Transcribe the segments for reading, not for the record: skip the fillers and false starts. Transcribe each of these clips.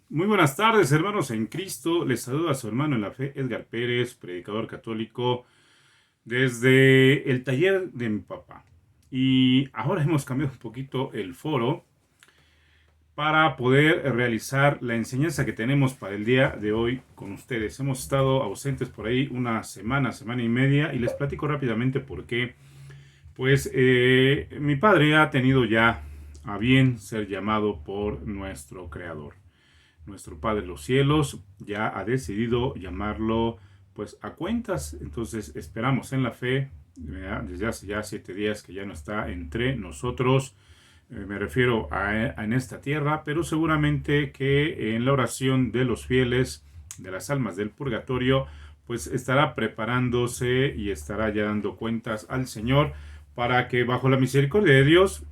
Muy buenas tardes, hermanos en Cristo. Les saluda a su hermano en la fe, Edgar Pérez, predicador católico, desde el taller de mi papá. Y ahora hemos cambiado un poquito el foro para poder realizar la enseñanza que tenemos para el día de hoy con ustedes. Hemos estado ausentes por ahí una semana, semana y media, y les platico rápidamente por qué. Pues mi padre ha tenido ya a bien ser llamado por nuestro Creador. Nuestro Padre de los cielos ya ha decidido llamarlo pues a cuentas. Entonces esperamos en la fe, ¿verdad? Desde hace ya 7 días que ya no está entre nosotros. Me refiero en esta tierra, pero seguramente que en la oración de los fieles, de las almas del purgatorio, pues estará preparándose y estará ya dando cuentas al Señor para que bajo la misericordia de Dios,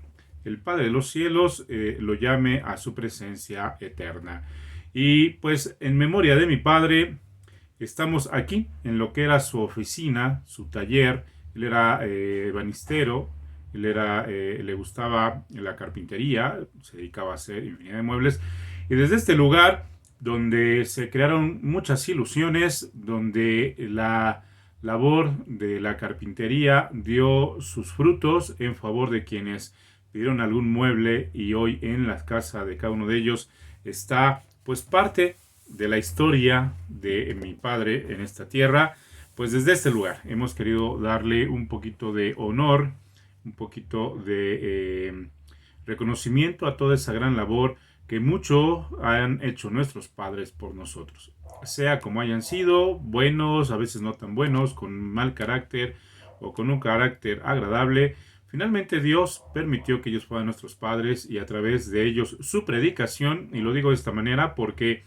el Padre de los cielos, lo llame a su presencia eterna. Y pues en memoria de mi padre, estamos aquí en lo que era su oficina, su taller. Él era banistero, le gustaba la carpintería, se dedicaba a hacer infinidad de muebles. Y desde este lugar, donde se crearon muchas ilusiones, donde la labor de la carpintería dio sus frutos en favor de quienes pidieron algún mueble, y hoy en la casa de cada uno de ellos está pues parte de la historia de mi padre en esta tierra. Pues desde este lugar hemos querido darle un poquito de honor, un poquito de reconocimiento a toda esa gran labor que mucho han hecho nuestros padres por nosotros. Sea como hayan sido, buenos, a veces no tan buenos, con mal carácter o con un carácter agradable, finalmente Dios permitió que ellos fueran nuestros padres, y a través de ellos su predicación. Y lo digo de esta manera porque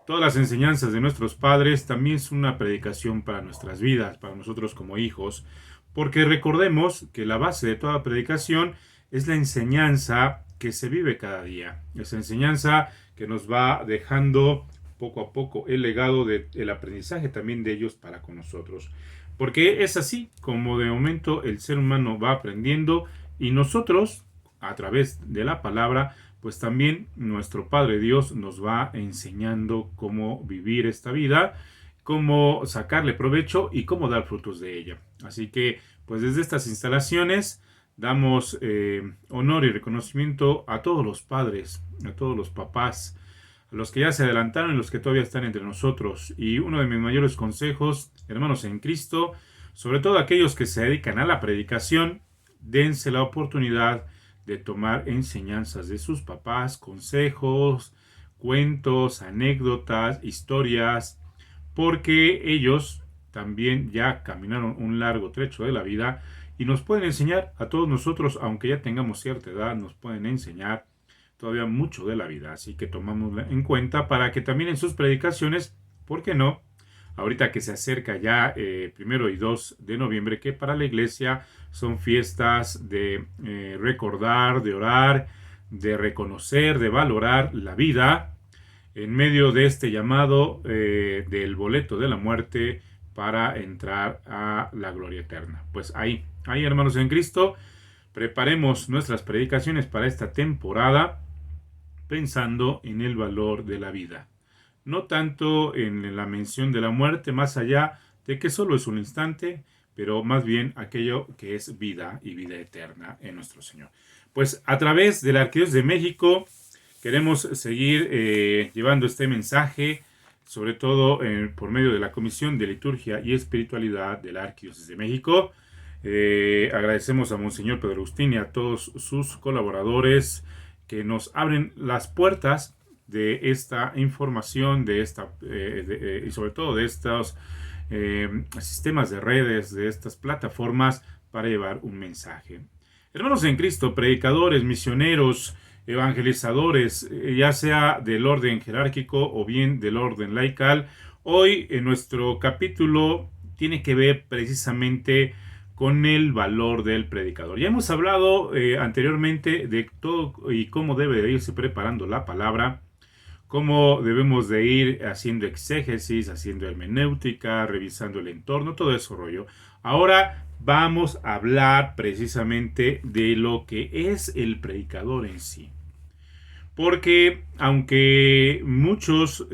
todas las enseñanzas de nuestros padres también son una predicación para nuestras vidas, para nosotros como hijos, porque recordemos que la base de toda predicación es la enseñanza que se vive cada día, esa enseñanza que nos va dejando poco a poco el legado del aprendizaje también de ellos para con nosotros. Porque es así como de momento el ser humano va aprendiendo, y nosotros, a través de la palabra, pues también nuestro Padre Dios nos va enseñando cómo vivir esta vida, cómo sacarle provecho y cómo dar frutos de ella. Así que, pues desde estas instalaciones damos honor y reconocimiento a todos los padres, a todos los papás, a los que ya se adelantaron y los que todavía están entre nosotros. Y uno de mis mayores consejos, hermanos en Cristo, sobre todo aquellos que se dedican a la predicación, dense la oportunidad de tomar enseñanzas de sus papás, consejos, cuentos, anécdotas, historias, porque ellos también ya caminaron un largo trecho de la vida y nos pueden enseñar a todos nosotros, aunque ya tengamos cierta edad, nos pueden enseñar todavía mucho de la vida. Así que tomamos en cuenta para que también en sus predicaciones, ¿por qué no? Ahorita que se acerca ya 1 y 2 de noviembre, que para la iglesia son fiestas de recordar, de orar, de reconocer, de valorar la vida, en medio de este llamado del boleto de la muerte para entrar a la gloria eterna. Pues ahí hermanos en Cristo, preparemos nuestras predicaciones para esta temporada pensando en el valor de la vida. No tanto en la mención de la muerte, más allá de que solo es un instante, pero más bien aquello que es vida y vida eterna en nuestro Señor. Pues a través de la Arquidiócesis de México queremos seguir llevando este mensaje, sobre todo por medio de la Comisión de Liturgia y Espiritualidad de la Arquidiócesis de México. Agradecemos a Monseñor Pedro Agustín y a todos sus colaboradores que nos abren las puertas de esta información, y sobre todo de estos sistemas de redes, de estas plataformas para llevar un mensaje. Hermanos en Cristo, predicadores, misioneros, evangelizadores, ya sea del orden jerárquico o bien del orden laical, hoy en nuestro capítulo tiene que ver precisamente con el valor del predicador. Ya hemos hablado anteriormente de todo y cómo debe de irse preparando la palabra, cómo debemos de ir haciendo exégesis, haciendo hermenéutica, revisando el entorno, todo ese rollo. Ahora vamos a hablar precisamente de lo que es el predicador en sí. Porque aunque muchos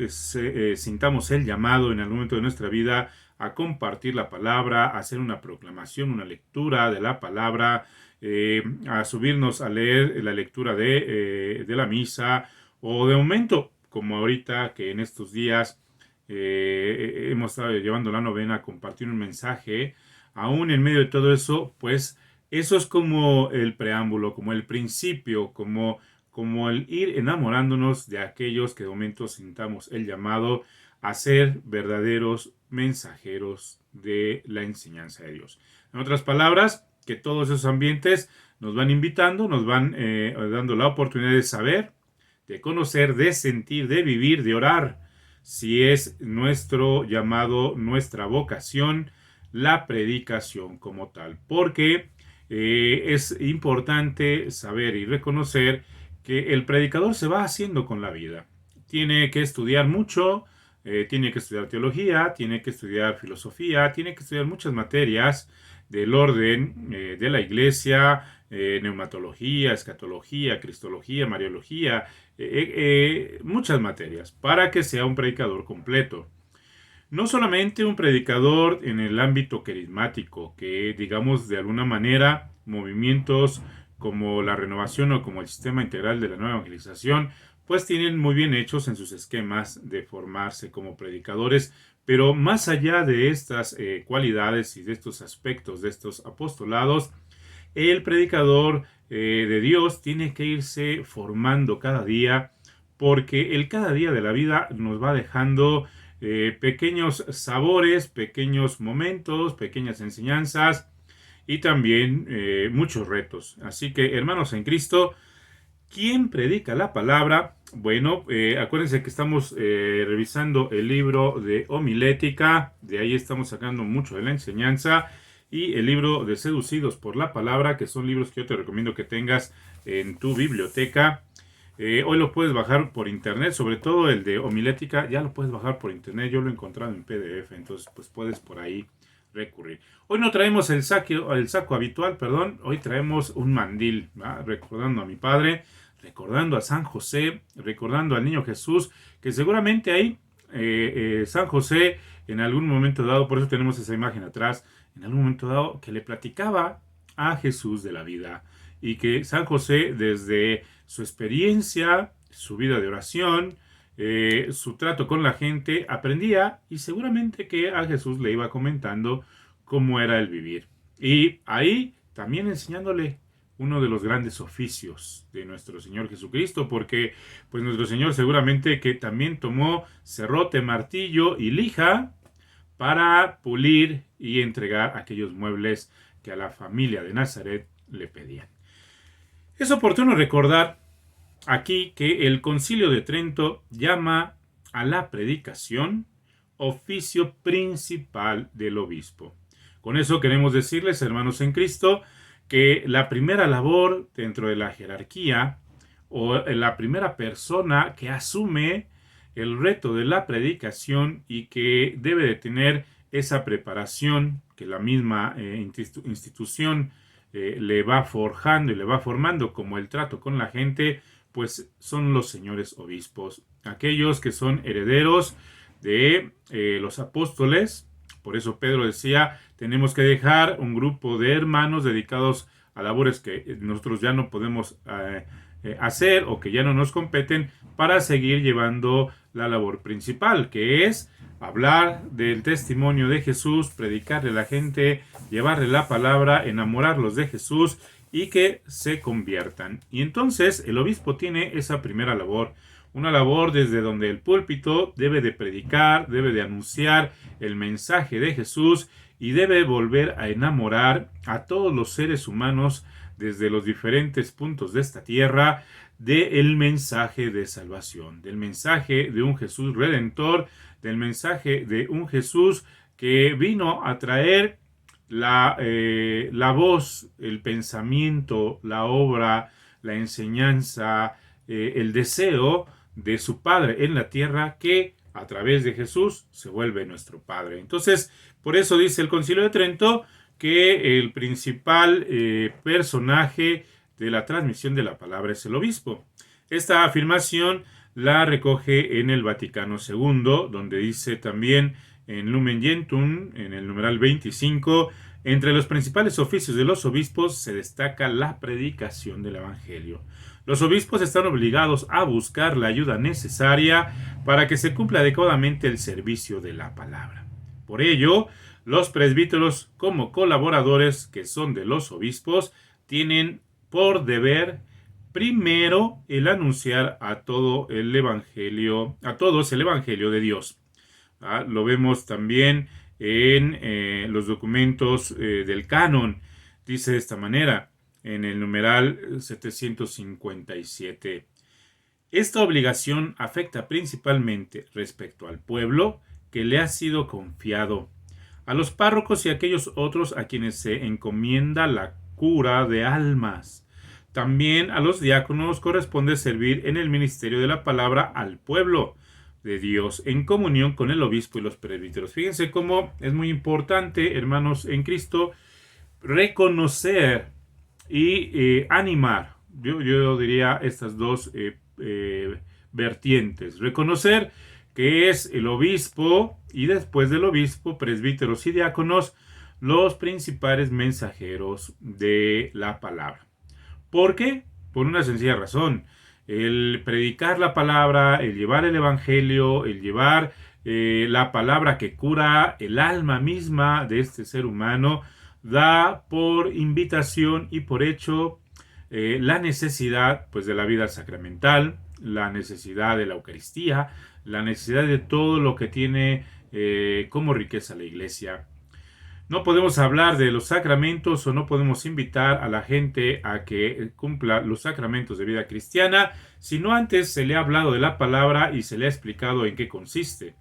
sintamos el llamado en algún momento de nuestra vida a compartir la palabra, a hacer una proclamación, una lectura de la palabra, a subirnos a leer la lectura de la misa, o de momento, como ahorita que en estos días hemos estado llevando la novena, a compartir un mensaje, aún en medio de todo eso, pues eso es como el preámbulo, como el principio, como el ir enamorándonos de aquellos que de momento sintamos el llamado a ser verdaderos mensajeros de la enseñanza de Dios. En otras palabras, que todos esos ambientes nos van invitando, nos van dando la oportunidad de saber, de conocer, de sentir, de vivir, de orar, si es nuestro llamado, nuestra vocación, la predicación como tal. Porque es importante saber y reconocer que el predicador se va haciendo con la vida. Tiene que estudiar mucho, tiene que estudiar teología, tiene que estudiar filosofía, tiene que estudiar muchas materias del orden de la iglesia, neumatología, escatología, cristología, mariología, muchas materias para que sea un predicador completo. No solamente un predicador en el ámbito carismático, que digamos de alguna manera movimientos como la renovación o como el sistema integral de la nueva evangelización, pues tienen muy bien hechos en sus esquemas de formarse como predicadores, pero más allá de estas cualidades y de estos aspectos, de estos apostolados, el predicador de Dios tiene que irse formando cada día, porque el cada día de la vida nos va dejando pequeños sabores, pequeños momentos, pequeñas enseñanzas y también muchos retos. Así que, hermanos en Cristo, ¿quién predica la palabra? Bueno, acuérdense que estamos revisando el libro de homilética, de ahí estamos sacando mucho de la enseñanza, y el libro de Seducidos por la Palabra, que son libros que yo te recomiendo que tengas en tu biblioteca. Hoy lo puedes bajar por internet, sobre todo el de homilética, ya lo puedes bajar por internet, yo lo he encontrado en PDF, entonces pues puedes por ahí recurrir. Hoy no traemos el saco habitual, perdón, hoy traemos un mandil, ¿va? Recordando a mi padre, recordando a San José, recordando al niño Jesús, que seguramente ahí San José en algún momento dado, por eso tenemos esa imagen atrás, en algún momento dado que le platicaba a Jesús de la vida, y que San José desde su experiencia, su vida de oración, su trato con la gente, aprendía, y seguramente que a Jesús le iba comentando cómo era el vivir. Y ahí también enseñándole uno de los grandes oficios de nuestro Señor Jesucristo, porque pues nuestro Señor seguramente que también tomó serrote, martillo y lija para pulir y entregar aquellos muebles que a la familia de Nazaret le pedían. Es oportuno recordar aquí que el Concilio de Trento llama a la predicación oficio principal del obispo. Con eso queremos decirles, hermanos en Cristo, que la primera labor dentro de la jerarquía o la primera persona que asume el reto de la predicación y que debe de tener esa preparación que la misma institución le va forjando y le va formando, como el trato con la gente, pues son los señores obispos, aquellos que son herederos de los apóstoles. Por eso Pedro decía, tenemos que dejar un grupo de hermanos dedicados a labores que nosotros ya no podemos hacer o que ya no nos competen, para seguir llevando la labor principal, que es hablar del testimonio de Jesús, predicarle a la gente, llevarle la palabra, enamorarlos de Jesús y que se conviertan. Y entonces el obispo tiene esa primera labor, una labor desde donde el púlpito debe de predicar, debe de anunciar el mensaje de Jesús y debe volver a enamorar a todos los seres humanos desde los diferentes puntos de esta tierra del mensaje de salvación, del mensaje de un Jesús redentor, del mensaje de un Jesús que vino a traer la voz, el pensamiento, la obra, la enseñanza, el deseo de su Padre en la tierra, que a través de Jesús se vuelve nuestro Padre. Entonces, por eso dice el Concilio de Trento que el principal personaje de la transmisión de la palabra es el obispo. Esta afirmación la recoge en el Vaticano II, donde dice también en Lumen Gentium, en el numeral 25, entre los principales oficios de los obispos se destaca la predicación del Evangelio. Los obispos están obligados a buscar la ayuda necesaria para que se cumpla adecuadamente el servicio de la palabra. Por ello, los presbíteros, como colaboradores que son de los obispos, tienen por deber primero el anunciar a todo el evangelio, a todos el evangelio de Dios. Lo vemos también en los documentos del canon. Dice de esta manera, en el numeral 757. Esta obligación afecta principalmente respecto al pueblo que le ha sido confiado, a los párrocos y a aquellos otros a quienes se encomienda la cura de almas. También a los diáconos corresponde servir en el ministerio de la palabra al pueblo de Dios en comunión con el obispo y los presbíteros. Fíjense cómo es muy importante, hermanos en Cristo, reconocer y animar. Yo diría estas dos vertientes. Reconocer que es el obispo y después del obispo, presbíteros y diáconos, los principales mensajeros de la palabra. ¿Por qué? Por una sencilla razón. El predicar la palabra, el llevar el evangelio, el llevar la palabra que cura el alma misma de este ser humano, da por invitación y por hecho la necesidad pues, de la vida sacramental, la necesidad de la Eucaristía, la necesidad de todo lo que tiene como riqueza la Iglesia. No podemos hablar de los sacramentos o no podemos invitar a la gente a que cumpla los sacramentos de vida cristiana si no antes se le ha hablado de la palabra y se le ha explicado en qué consiste.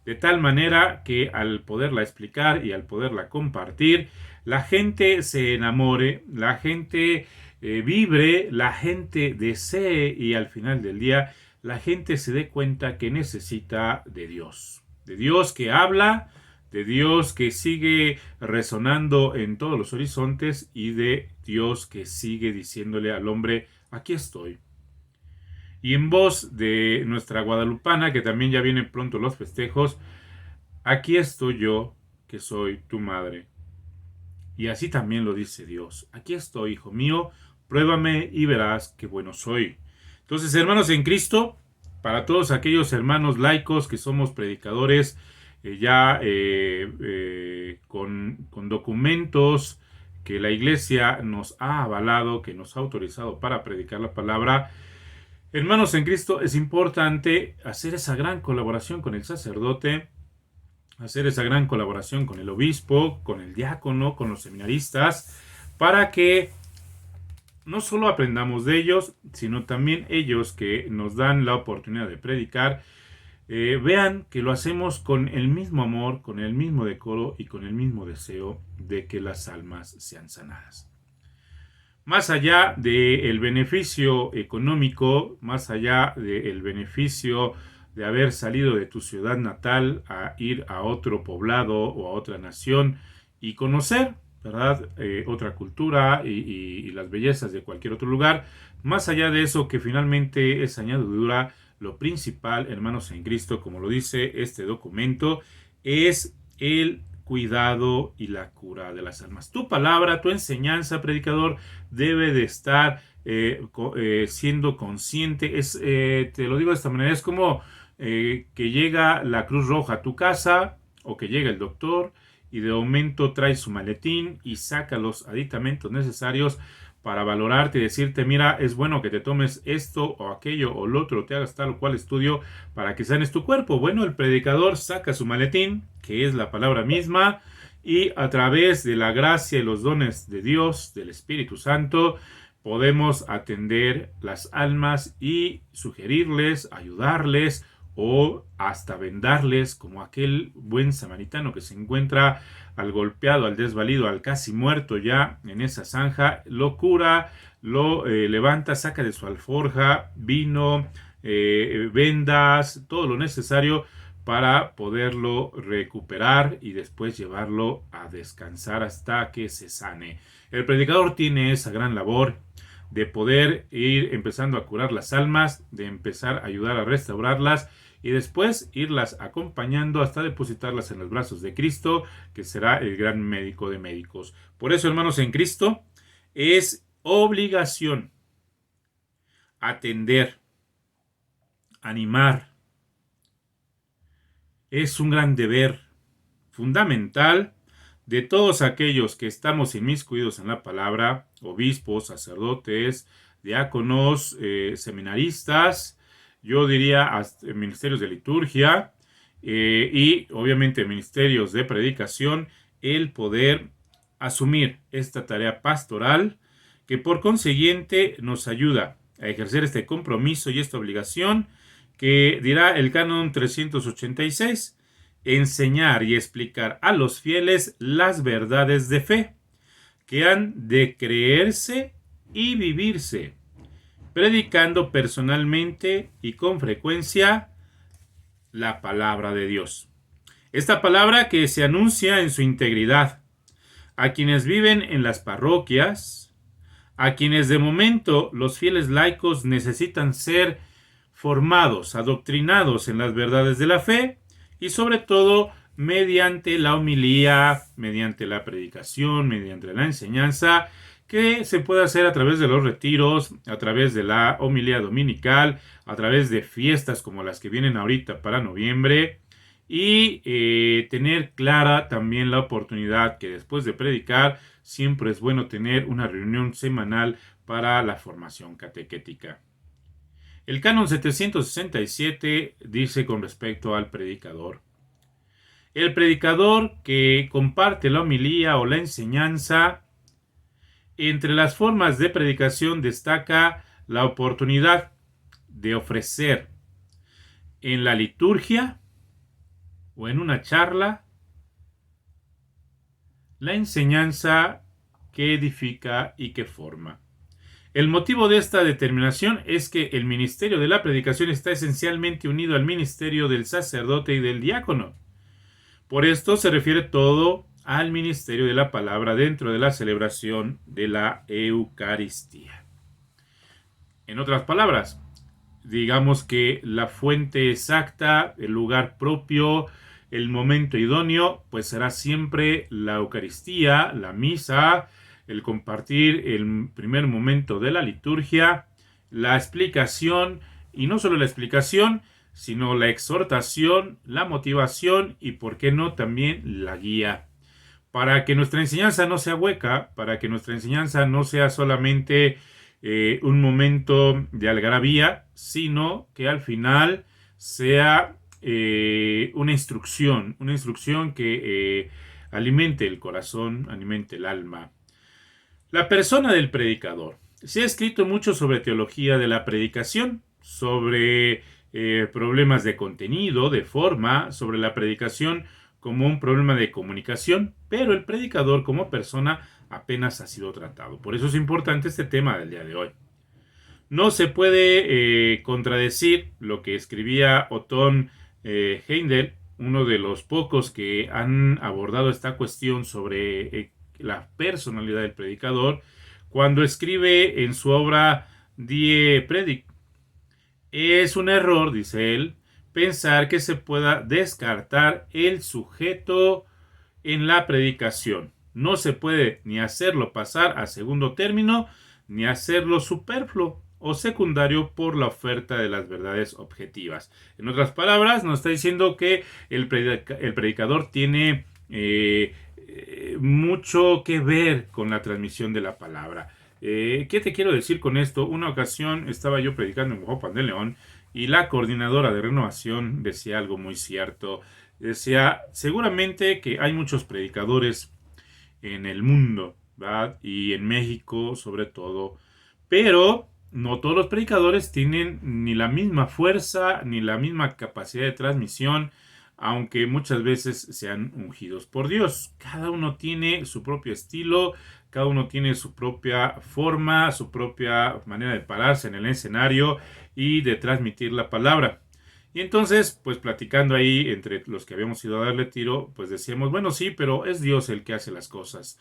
De tal manera que al poderla explicar y al poderla compartir, la gente se enamore, la gente vibre, la gente desee y al final del día la gente se dé cuenta que necesita de Dios que habla, de Dios que sigue resonando en todos los horizontes y de Dios que sigue diciéndole al hombre, aquí estoy. Y en voz de nuestra guadalupana, que también ya vienen pronto los festejos, aquí estoy yo, que soy tu madre. Y así también lo dice Dios. Aquí estoy, hijo mío, pruébame y verás qué bueno soy. Entonces, hermanos en Cristo, para todos aquellos hermanos laicos que somos predicadores, con documentos que la Iglesia nos ha avalado, que nos ha autorizado para predicar la palabra. Hermanos en Cristo, es importante hacer esa gran colaboración con el sacerdote, hacer esa gran colaboración con el obispo, con el diácono, con los seminaristas, para que no solo aprendamos de ellos, sino también ellos que nos dan la oportunidad de predicar, vean que lo hacemos con el mismo amor, con el mismo decoro y con el mismo deseo de que las almas sean sanadas. Más allá del beneficio económico, más allá del beneficio de haber salido de tu ciudad natal a ir a otro poblado o a otra nación y conocer, ¿verdad? Otra cultura y las bellezas de cualquier otro lugar, más allá de eso que finalmente es añadidura, lo principal, hermanos en Cristo, como lo dice este documento, es el cuidado y la cura de las almas. Tu palabra, tu enseñanza, predicador, debe de estar siendo consciente. Te lo digo de esta manera, es como que llega la Cruz Roja a tu casa o que llega el doctor y de momento trae su maletín y saca los aditamentos necesarios para valorarte y decirte, mira, es bueno que te tomes esto o aquello o lo otro, te hagas tal o cual estudio para que sanes tu cuerpo. Bueno, el predicador saca su maletín, que es la palabra misma, y a través de la gracia y los dones de Dios, del Espíritu Santo, podemos atender las almas y sugerirles, ayudarles o hasta vendarles, como aquel buen samaritano que se encuentra al golpeado, al desvalido, al casi muerto ya en esa zanja, lo cura, lo levanta, saca de su alforja vino, vendas, todo lo necesario para poderlo recuperar y después llevarlo a descansar hasta que se sane. El predicador tiene esa gran labor de poder ir empezando a curar las almas, de empezar a ayudar a restaurarlas y después irlas acompañando hasta depositarlas en los brazos de Cristo, que será el gran médico de médicos. Por eso, hermanos en Cristo, es obligación atender, animar. Es un gran deber fundamental de todos aquellos que estamos inmiscuidos en la palabra, obispos, sacerdotes, diáconos, seminaristas, yo diría hasta ministerios de liturgia y obviamente ministerios de predicación, el poder asumir esta tarea pastoral que por consiguiente nos ayuda a ejercer este compromiso y esta obligación que dirá el canon 386, enseñar y explicar a los fieles las verdades de fe que han de creerse y vivirse, predicando personalmente y con frecuencia la palabra de Dios. Esta palabra que se anuncia en su integridad a quienes viven en las parroquias, a quienes de momento los fieles laicos necesitan ser formados, adoctrinados en las verdades de la fe y sobre todo mediante la homilía, mediante la predicación, mediante la enseñanza que se puede hacer a través de los retiros, a través de la homilía dominical, a través de fiestas como las que vienen ahorita para noviembre y tener clara también la oportunidad que después de predicar siempre es bueno tener una reunión semanal para la formación catequética. El canon 767 dice con respecto al predicador: el predicador que comparte la homilía o la enseñanza, entre las formas de predicación destaca la oportunidad de ofrecer en la liturgia o en una charla la enseñanza que edifica y que forma. El motivo de esta determinación es que el ministerio de la predicación está esencialmente unido al ministerio del sacerdote y del diácono. Por esto se refiere todo al ministerio de la palabra dentro de la celebración de la Eucaristía. En otras palabras, digamos que la fuente exacta, el lugar propio, el momento idóneo, pues será siempre la Eucaristía, la misa, el compartir el primer momento de la liturgia, la explicación, y no solo la explicación, sino la exhortación, la motivación y, por qué no, también la guía. Para que nuestra enseñanza no sea hueca, para que nuestra enseñanza no sea solamente un momento de algarabía, sino que al final sea una instrucción que alimente el corazón, alimente el alma. La persona del predicador. Se ha escrito mucho sobre teología de la predicación, sobre problemas de contenido, de forma, sobre la predicación como un problema de comunicación, pero el predicador como persona apenas ha sido tratado. Por eso es importante este tema del día de hoy. No se puede contradecir lo que escribía Otón Heindel, uno de los pocos que han abordado esta cuestión sobre la personalidad del predicador, cuando escribe en su obra Die Predigt. Es un error, dice él, pensar que se pueda descartar el sujeto en la predicación. No se puede ni hacerlo pasar a segundo término, ni hacerlo superfluo o secundario por la oferta de las verdades objetivas. En otras palabras, nos está diciendo que el predicador tiene mucho que ver con la transmisión de la palabra. ¿Qué te quiero decir con esto? Una ocasión estaba yo predicando en Huajuapan de León y la coordinadora de renovación decía algo muy cierto. Decía, seguramente que hay muchos predicadores en el mundo, ¿verdad? Y en México sobre todo, pero no todos los predicadores tienen ni la misma fuerza ni la misma capacidad de transmisión, aunque muchas veces sean ungidos por Dios. Cada uno tiene su propio estilo, cada uno tiene su propia forma, su propia manera de pararse en el escenario y de transmitir la palabra. Y entonces, pues platicando ahí entre los que habíamos ido a darle tiro, pues decíamos, bueno, sí, pero es Dios el que hace las cosas.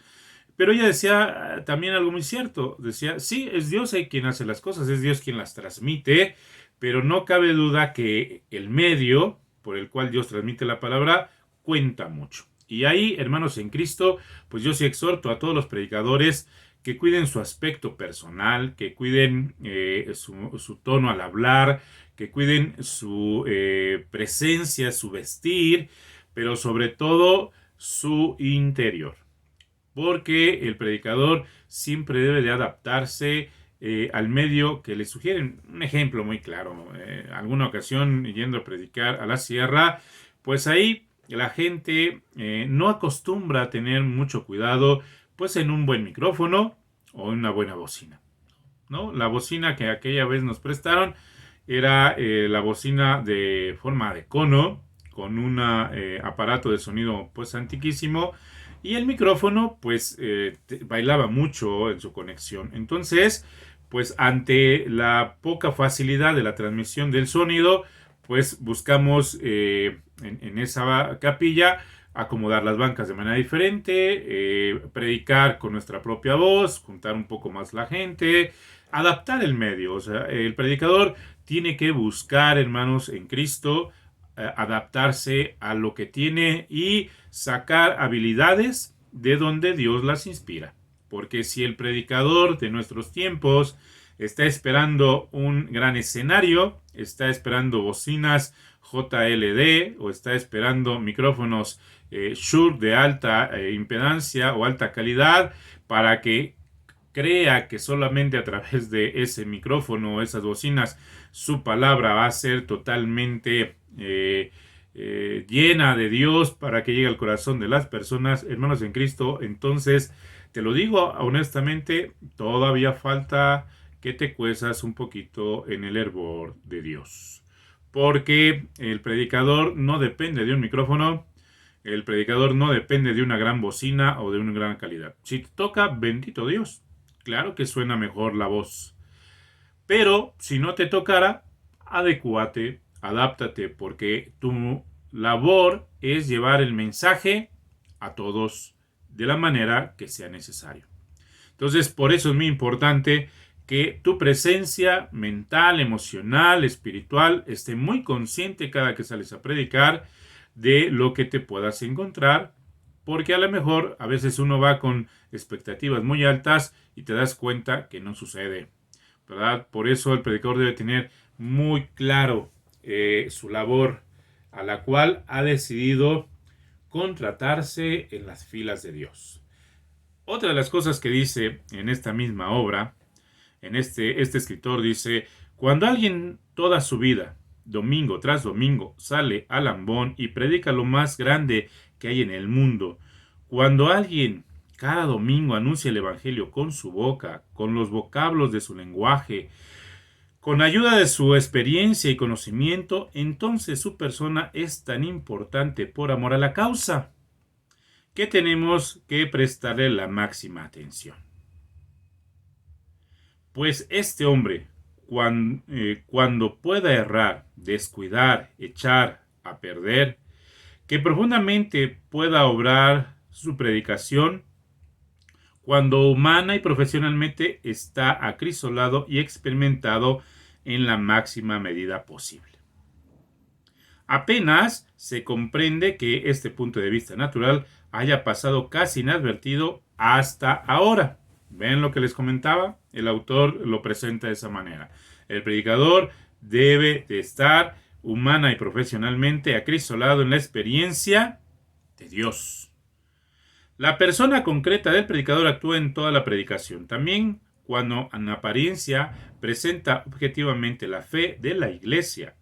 Pero ella decía también algo muy cierto. Decía, sí, es Dios quien hace las cosas, es Dios quien las transmite, pero no cabe duda que el medio por el cual Dios transmite la palabra cuenta mucho. Y ahí, hermanos en Cristo, pues yo sí exhorto a todos los predicadores que cuiden su aspecto personal, que cuiden su tono al hablar, que cuiden su presencia, su vestir, pero sobre todo su interior. Porque el predicador siempre debe de adaptarse al medio que le sugieren. Un ejemplo muy claro, alguna ocasión yendo a predicar a la sierra, pues ahí la gente no acostumbra a tener mucho cuidado pues en un buen micrófono o en una buena bocina, ¿no? La bocina que aquella vez nos prestaron era la bocina de forma de cono con un aparato de sonido pues antiquísimo y el micrófono pues bailaba mucho en su conexión. Entonces pues ante la poca facilidad de la transmisión del sonido pues buscamos en esa capilla acomodar las bancas de manera diferente, predicar con nuestra propia voz, juntar un poco más la gente, adaptar el medio. O sea, el predicador tiene que buscar, hermanos, en Cristo, adaptarse a lo que tiene y sacar habilidades de donde Dios las inspira. Porque si el predicador de nuestros tiempos está esperando un gran escenario, está esperando bocinas JLD o está esperando micrófonos Shure de alta impedancia o alta calidad para que crea que solamente a través de ese micrófono o esas bocinas su palabra va a ser totalmente llena de Dios para que llegue al corazón de las personas, hermanos en Cristo. Entonces, te lo digo honestamente, todavía falta que te cuezas un poquito en el hervor de Dios. Porque el predicador no depende de un micrófono, el predicador no depende de una gran bocina o de una gran calidad. Si te toca, bendito Dios, claro que suena mejor la voz. Pero si no te tocara, adecúate, adáptate, porque tu labor es llevar el mensaje a todos de la manera que sea necesario. Entonces, por eso es muy importante que tu presencia mental, emocional, espiritual esté muy consciente cada que sales a predicar de lo que te puedas encontrar, porque a lo mejor a veces uno va con expectativas muy altas y te das cuenta que no sucede, ¿verdad? Por eso el predicador debe tener muy claro su labor a la cual ha decidido contratarse en las filas de Dios. Otra de las cosas que dice en esta misma obra, en este escritor dice, cuando alguien toda su vida, domingo tras domingo, sale al ambón y predica lo más grande que hay en el mundo, cuando alguien cada domingo anuncia el Evangelio con su boca, con los vocablos de su lenguaje, con ayuda de su experiencia y conocimiento, entonces su persona es tan importante por amor a la causa que tenemos que prestarle la máxima atención. Pues este hombre, cuando pueda errar, descuidar, echar a perder, que profundamente pueda obrar su predicación, cuando humana y profesionalmente está acrisolado y experimentado en la máxima medida posible. Apenas se comprende que este punto de vista natural haya pasado casi inadvertido hasta ahora. ¿Ven lo que les comentaba? El autor lo presenta de esa manera. El predicador debe de estar humana y profesionalmente acrisolado en la experiencia de Dios. La persona concreta del predicador actúa en toda la predicación. También cuando en apariencia presenta objetivamente la fe de la iglesia,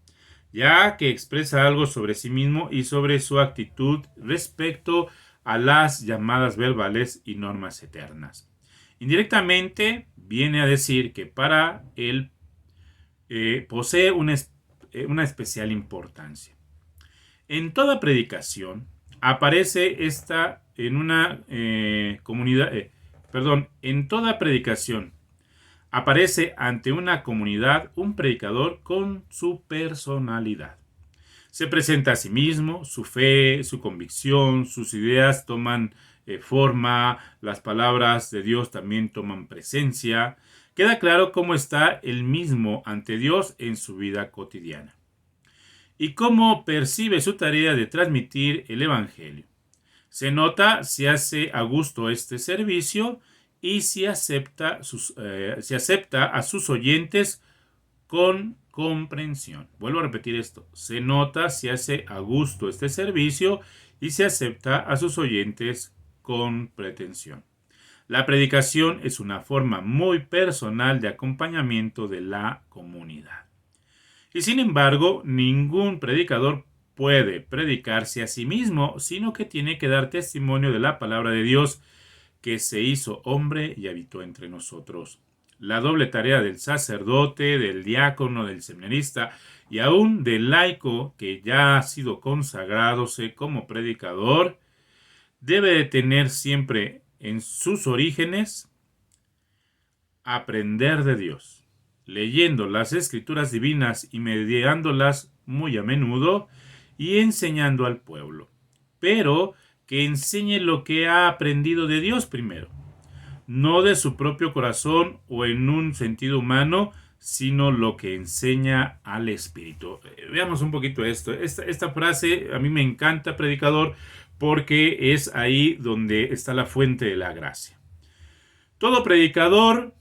ya que expresa algo sobre sí mismo y sobre su actitud respecto a las llamadas verbales y normas eternas. Indirectamente viene a decir que para él posee una especial importancia. En toda predicación aparece esta en una comunidad, en toda predicación aparece ante una comunidad un predicador con su personalidad. Se presenta a sí mismo, su fe, su convicción, sus ideas toman forma, las palabras de Dios también toman presencia. Queda claro cómo está él mismo ante Dios en su vida cotidiana y cómo percibe su tarea de transmitir el Evangelio. Se nota si hace a gusto este servicio y si acepta a sus oyentes con comprensión. Vuelvo a repetir esto. Se nota si hace a gusto este servicio y si acepta a sus oyentes con pretensión. La predicación es una forma muy personal de acompañamiento de la comunidad. Y sin embargo, ningún predicador puede predicarse a sí mismo, sino que tiene que dar testimonio de la palabra de Dios que se hizo hombre y habitó entre nosotros. La doble tarea del sacerdote, del diácono, del seminarista y aún del laico que ya ha sido consagrado como predicador debe de tener siempre en sus orígenes aprender de Dios, leyendo las escrituras divinas y mediándolas muy a menudo y enseñando al pueblo, pero que enseñe lo que ha aprendido de Dios primero, no de su propio corazón o en un sentido humano, sino lo que enseña al Espíritu. Veamos un poquito esto. Esta frase a mí me encanta, predicador, porque es ahí donde está la fuente de la gracia. Todo predicador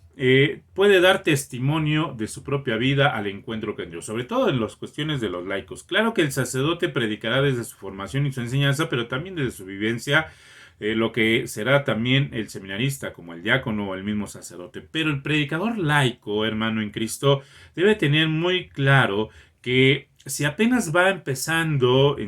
puede dar testimonio de su propia vida al encuentro con Dios, sobre todo en las cuestiones de los laicos. Claro que el sacerdote predicará desde su formación y su enseñanza, pero también desde su vivencia, lo que será también el seminarista, como el diácono o el mismo sacerdote. Pero el predicador laico, hermano en Cristo, debe tener muy claro que si apenas va empezando en